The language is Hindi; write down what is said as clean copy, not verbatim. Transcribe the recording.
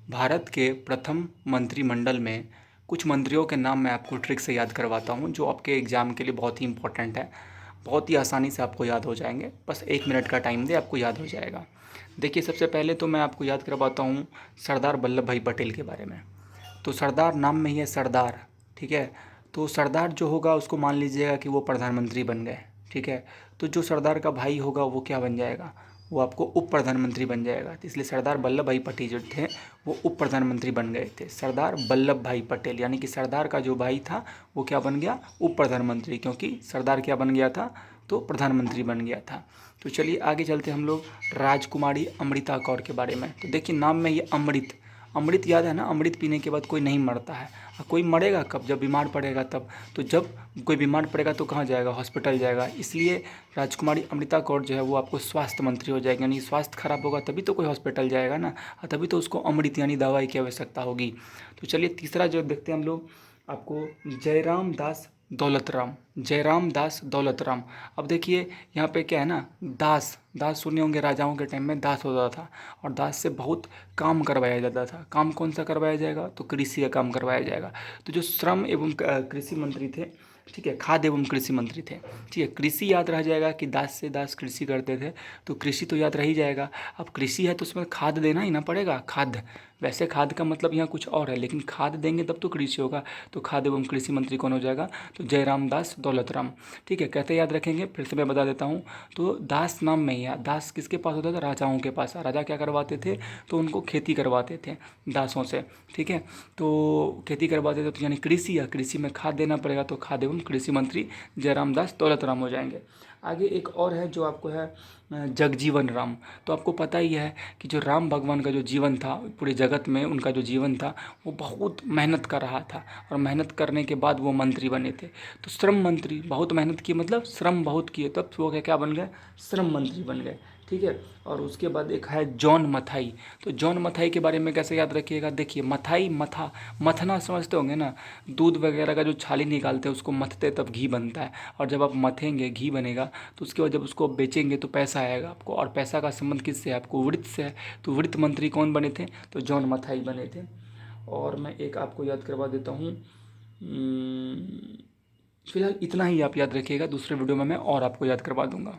भारत के प्रथम मंत्रिमंडल में कुछ मंत्रियों के नाम मैं आपको ट्रिक से याद करवाता हूँ, जो आपके एग्ज़ाम के लिए बहुत ही इंपॉर्टेंट है। बहुत ही आसानी से आपको याद हो जाएंगे, बस 1 मिनट का टाइम दे, आपको याद हो जाएगा। देखिए, सबसे पहले तो मैं आपको याद करवाता हूँ सरदार वल्लभ भाई पटेल के बारे में। तो सरदार नाम में ही है सरदार, ठीक है। तो सरदार जो होगा उसको मान लीजिएगा कि वो प्रधानमंत्री बन गए, ठीक है। तो जो सरदार का भाई होगा वो क्या बन जाएगा, वो आपको उप प्रधानमंत्री बन जाएगा। तो इसलिए सरदार वल्लभ भाई पटेल जो थे वो उप प्रधानमंत्री बन गए थे। सरदार वल्लभ भाई पटेल, यानी कि सरदार का जो भाई था वो क्या बन गया, उप प्रधानमंत्री, क्योंकि सरदार क्या बन गया था, तो प्रधानमंत्री बन गया था। तो चलिए आगे चलते हम लोग राजकुमारी अमृता कौर के बारे में। तो देखिए, नाम में ये अमृत, अमृत याद है ना, अमृत पीने के बाद कोई नहीं मरता है। कोई मरेगा कब, जब बीमार पड़ेगा तब। तो जब कोई बीमार पड़ेगा तो कहाँ जाएगा, हॉस्पिटल जाएगा। इसलिए राजकुमारी अमृता कौर जो है वो आपको स्वास्थ्य मंत्री हो जाएगी, यानी स्वास्थ्य खराब होगा तभी तो कोई हॉस्पिटल जाएगा ना, और तभी तो उसको अमृत यानी दवाई की आवश्यकता होगी। तो चलिए तीसरा जो देखते हैं हम लोग, आपको जयराम दास दौलत राम, जयराम दास दौलत राम। अब देखिए यहाँ पे क्या है ना, दास, दास सुने होंगे, राजाओं के टाइम में दास होता था, और दास से बहुत काम करवाया जाता था। काम कौन सा करवाया जाएगा, तो कृषि का काम करवाया जाएगा। तो जो श्रम एवं कृषि मंत्री थे, ठीक है, खाद्य एवं कृषि मंत्री थे, ठीक है। कृषि याद रह जाएगा कि दास से दास कृषि करते थे, तो कृषि तो याद रह ही जाएगा। अब कृषि है तो उसमें खाद देना ही ना पड़ेगा, खाद। वैसे खाद का मतलब यहाँ कुछ और है, लेकिन खाद देंगे तब तो कृषि होगा। तो खाद्य एवं कृषि मंत्री कौन हो जाएगा, तो जयराम दास दौलत राम, ठीक है। कैसे याद रखेंगे, फिर से मैं बता देता हूँ। तो दास नाम में ही है, दास किसके पास होता था, राजाओं के पास। राजा क्या करवाते थे, तो उनको खेती करवाते थे दासों से, ठीक है। तो खेती करवाते थे, तो यानी कृषि है, कृषि में खाद देना पड़ेगा, तो खाद्य एवं कृषि मंत्री जयराम दास दौलत राम हो जाएंगे। आगे एक और है जो आपको है जगजीवन राम। तो आपको पता ही है कि जो राम भगवान का जो जीवन था, पूरे जगत में उनका जो जीवन था वो बहुत मेहनत कर रहा था, और मेहनत करने के बाद वो मंत्री बने थे। तो श्रम मंत्री, बहुत मेहनत की मतलब श्रम बहुत किए, तब वो क्या बन गए, श्रम मंत्री बन गए, ठीक है। और उसके बाद एक है जॉन मथाई। तो जॉन मथाई के बारे में कैसे याद रखिएगा, देखिए मथाई, मथा, मथना समझते होंगे ना, दूध वगैरह का जो छाली निकालते हैं उसको मथते तब घी बनता है, और जब आप मथेंगे घी बनेगा, तो उसके बाद जब उसको बेचेंगे तो पैसा आएगा आपको, और पैसा का संबंध किससे है, आपको वृत्त से है। तो वृत्त मंत्री कौन बने थे, तो जॉन मथाई बने थे। और मैं एक आपको याद करवा देता हूँ, फिलहाल इतना ही आप याद रखिएगा, दूसरे वीडियो में मैं और आपको याद करवा दूंगा।